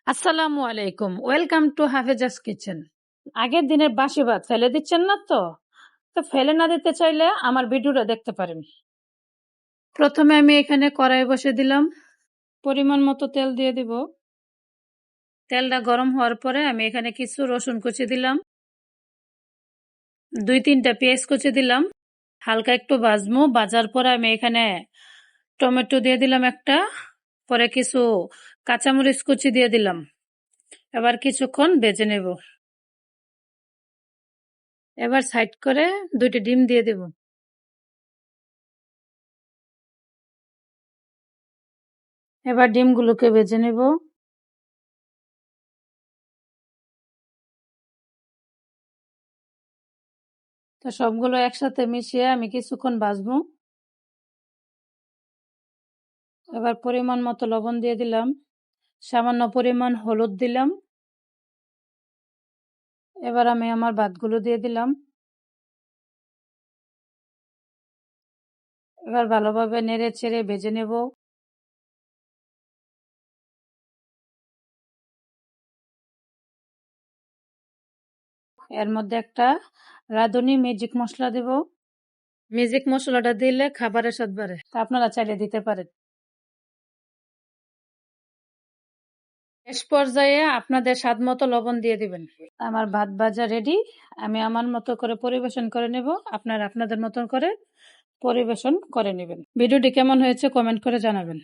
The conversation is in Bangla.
আসসালামু আলাইকুম, ওয়েলকাম টু হাফেজাস কিচেন। আগের দিনের বাসি ভাত ফেলে দিচ্ছেন না তো? তো ফেলে না দিতে চাইলে আমার ভিডিওটা দেখতে পারেন। প্রথমে আমি এখানে কড়াই বসে দিলাম, পরিমাণ মতো তেল দিয়ে দিব। তেলটা গরম হওয়ার পরে আমি এখানে কিছু রসুন কুচি দিলাম, 2-3টা পেঁয়াজ কুচি দিলাম, হালকা একটু ভাজবো। ভাজার পরে আমি এখানে টমেটো দিয়ে দিলাম একটা, পরে কিছু কাঁচামরিচ কুচি দিয়ে দিলাম। এবার কিছুক্ষণ ভেজে নেব। এবার সাইড করে 2টি ডিম দিয়ে দেব। এবার ডিমগুলোকে ভেজে নেব। তো সবগুলো একসাথে মিশিয়ে আমি কিছুক্ষণ ভাজবো। এবার পরিমাণ মতো লবণ দিয়ে দিলাম, সামান্য পরিমাণ হলুদ দিলাম। এবার আমি আমার ভাতগুলো দিয়ে দিলাম। এবার ভালোভাবে নেড়ে চেড়ে ভেজে নেব। এর মধ্যে একটা রাঁধুনি ম্যাজিক মশলা দেব। ম্যাজিক মশলাটা দিলে খাবারের স্বাদ বাড়ে, তা আপনারা চাইলে দিতে পারেন। শেষ পর্যায়ে আপনাদের স্বাদ মতো লবণ দিয়ে দিবেন। আমার ভাত ভাজা রেডি। আমি আমার মতো করে পরিবেশন করে নেব, আপনারা আপনাদের মতন করে পরিবেশন করে নেবেন। ভিডিওটি কেমন হয়েছে কমেন্ট করে জানাবেন।